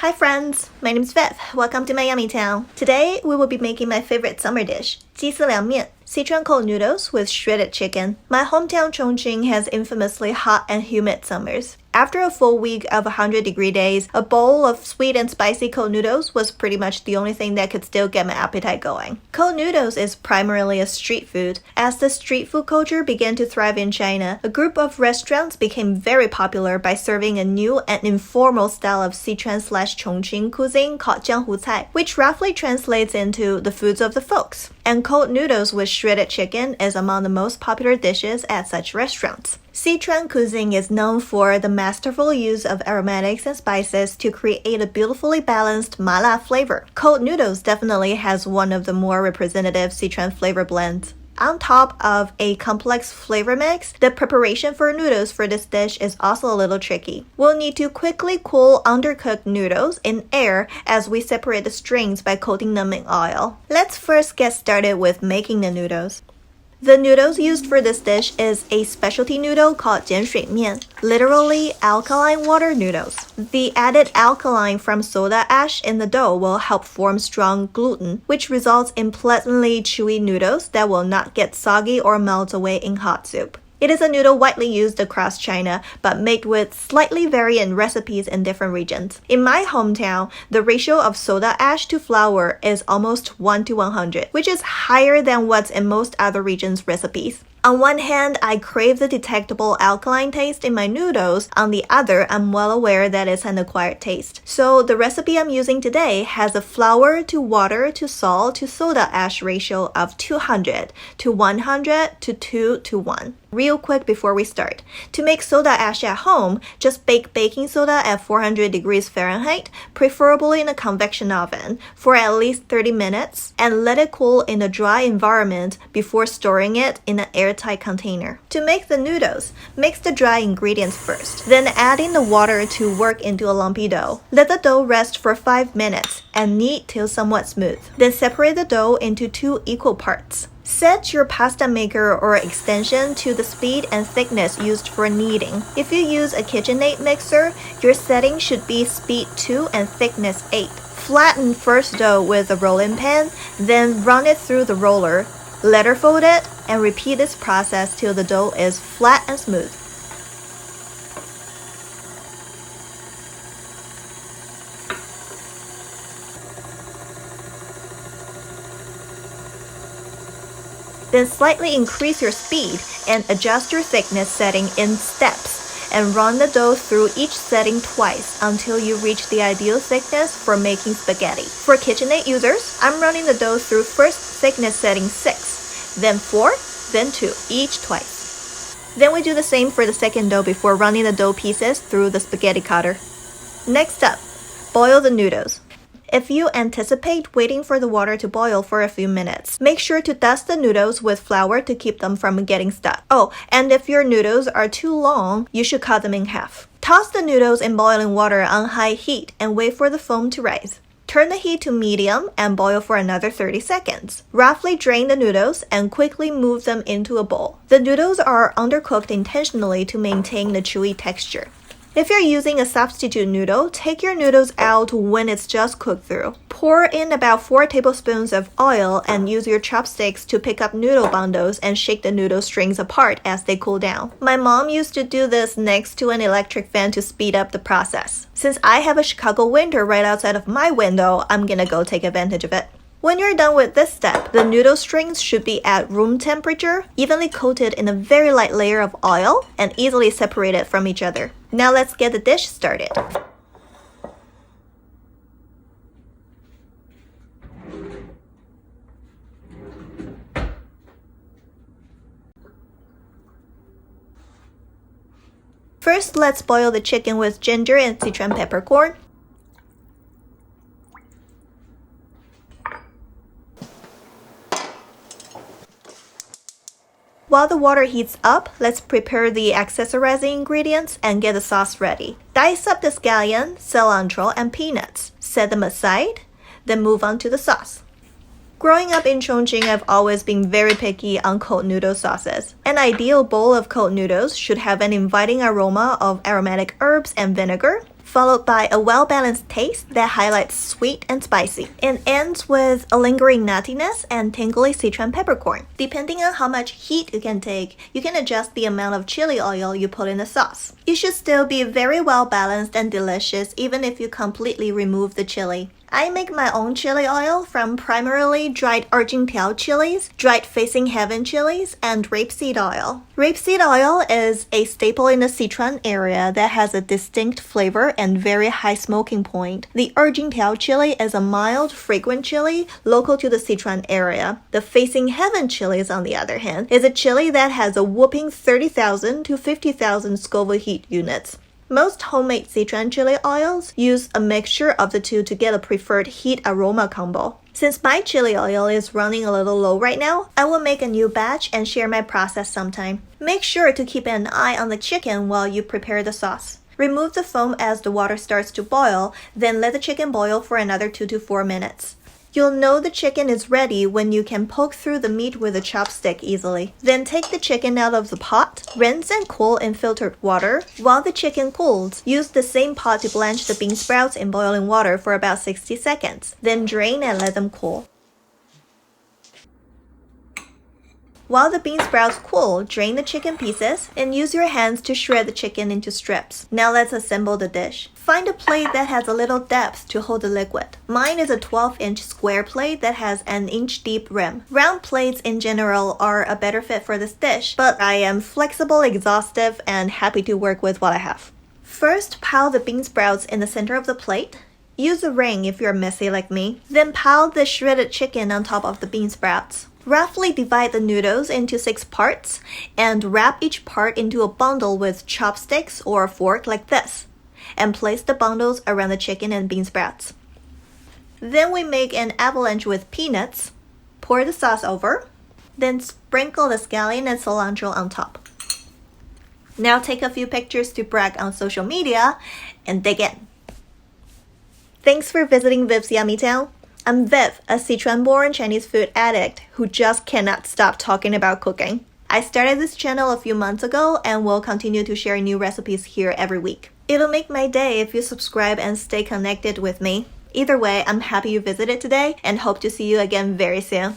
Hi friends, my name is Viv. Welcome to my Yummytown. Today we will be making my favorite summer dish, 鸡丝凉面, Sichuan cold noodles with shredded chicken. My hometown Chongqing has infamously hot and humid summers. After a full week of 100-degree days, a bowl of sweet and spicy cold noodles was pretty much the only thing that could still get my appetite going. Cold noodles is primarily a street food. As the street food culture began to thrive in China, a group of restaurants became very popular by serving a new and informal style of Sichuan/Chongqing cuisine called Jianghu cai, which roughly translates into the foods of the folks. And cold noodles with shredded chicken is among the most popular dishes at such restaurants. Sichuan cuisine is known for the masterful use of aromatics and spices to create a beautifully balanced mala flavor. Cold noodles definitely has one of the more representative Sichuan flavor blends. On top of a complex flavor mix, the preparation for noodles for this dish is also a little tricky. We'll need to quickly cool undercooked noodles in air as we separate the strings by coating them in oil. Let's first get started with making the noodles. The noodles used for this dish is a specialty noodle called 碱水面, literally alkaline water noodles. The added alkaline from soda ash in the dough will help form strong gluten, which results in pleasantly chewy noodles that will not get soggy or melt away in hot soup. It is a noodle widely used across China, but made with slightly varying recipes in different regions. In my hometown, the ratio of soda ash to flour is almost 1:100, which is higher than what's in most other regions' recipes. On one hand, I crave the detectable alkaline taste in my noodles. On the other, I'm well aware that it's an acquired taste. So the recipe I'm using today has a flour to water to salt to soda ash ratio of 200 to 100 to 2 to 1. Real quick before we start. To make soda ash at home, just bake baking soda at 400 degrees Fahrenheit, preferably in a convection oven, for at least 30 minutes, and let it cool in a dry environment before storing it in an airtight container. To make the noodles, mix the dry ingredients first, then add in the water to work into a lumpy dough. Let the dough rest for 5 minutes and knead till somewhat smooth. Then separate the dough into 2 equal parts. Set your pasta maker or extension to the speed and thickness used for kneading. If you use a KitchenAid mixer, your setting should be speed 2 and thickness 8. Flatten first dough with a rolling pin, then run it through the roller. Letter fold it, and repeat this process till the dough is flat and smooth. Then slightly increase your speed and adjust your thickness setting in steps and run the dough through each setting twice until you reach the ideal thickness for making spaghetti. For KitchenAid users, I'm running the dough through first thickness setting 6, then 4, then 2, each twice. Then we do the same for the second dough before running the dough pieces through the spaghetti cutter. Next up, boil the noodles. If you anticipate waiting for the water to boil for a few minutes, make sure to dust the noodles with flour to keep them from getting stuck. Oh, and if your noodles are too long, you should cut them in half. Toss the noodles in boiling water on high heat and wait for the foam to rise. Turn the heat to medium and boil for another 30 seconds. Roughly drain the noodles and quickly move them into a bowl. The noodles are undercooked intentionally to maintain the chewy texture. If you're using a substitute noodle, take your noodles out when it's just cooked through. Pour in about 4 tablespoons of oil and use your chopsticks to pick up noodle bundles and shake the noodle strings apart as they cool down. My mom used to do this next to an electric fan to speed up the process. Since I have a Chicago window right outside of my window, I'm gonna go take advantage of it. When you're done with this step, the noodle strings should be at room temperature, evenly coated in a very light layer of oil, and easily separated from each other. Now let's get the dish started. First, let's boil the chicken with ginger and Sichuan peppercorn. While the water heats up, let's prepare the accessorizing ingredients and get the sauce ready. Dice up the scallion, cilantro, and peanuts. Set them aside, then move on to the sauce. Growing up in Chongqing, I've always been very picky on cold noodle sauces. An ideal bowl of cold noodles should have an inviting aroma of aromatic herbs and vinegar, followed by a well-balanced taste that highlights sweet and spicy, and ends with a lingering nuttiness and tingly Sichuan peppercorn. Depending on how much heat you can take, you can adjust the amount of chili oil you put in the sauce. It should still be very well-balanced and delicious even if you completely remove the chili. I make my own chili oil from primarily dried Untitled chilies, dried facing heaven chilies, and rapeseed oil. Rapeseed oil is a staple in the Sichuan area that has a distinct flavor and very high smoking point. The Untitled chili is a mild, fragrant chili local to the Sichuan area. The facing heaven chilies, on the other hand, is a chili that has a whopping 30,000 to 50,000 Scoville heat units. Most homemade Sichuan chili oils use a mixture of the two to get a preferred heat aroma combo. Since my chili oil is running a little low right now, I will make a new batch and share my process sometime. Make sure to keep an eye on the chicken while you prepare the sauce. Remove the foam as the water starts to boil, then let the chicken boil for another 2 to 4 minutes. You'll know the chicken is ready when you can poke through the meat with a chopstick easily. Then take the chicken out of the pot, rinse and cool in filtered water. While the chicken cools, use the same pot to blanch the bean sprouts in boiling water for about 60 seconds. Then drain and let them cool. While the bean sprouts cool, drain the chicken pieces and use your hands to shred the chicken into strips. Now let's assemble the dish. Find a plate that has a little depth to hold the liquid. Mine is a 12-inch square plate that has an inch-deep rim. Round plates in general are a better fit for this dish, but I am flexible, exhaustive, and happy to work with what I have. First, pile the bean sprouts in the center of the plate. Use a ring if you're messy like me. Then pile the shredded chicken on top of the bean sprouts. Roughly divide the noodles into 6 parts and wrap each part into a bundle with chopsticks or a fork like this, and place the bundles around the chicken and bean sprouts. Then we make an avalanche with peanuts, pour the sauce over, then sprinkle the scallion and cilantro on top. Now take a few pictures to brag on social media and dig in. Thanks for visiting Viv's Yummytown. I'm Viv, a Sichuan-born Chinese food addict who just cannot stop talking about cooking. I started this channel a few months ago and will continue to share new recipes here every week. It'll make my day if you subscribe and stay connected with me. Either way, I'm happy you visited today and hope to see you again very soon.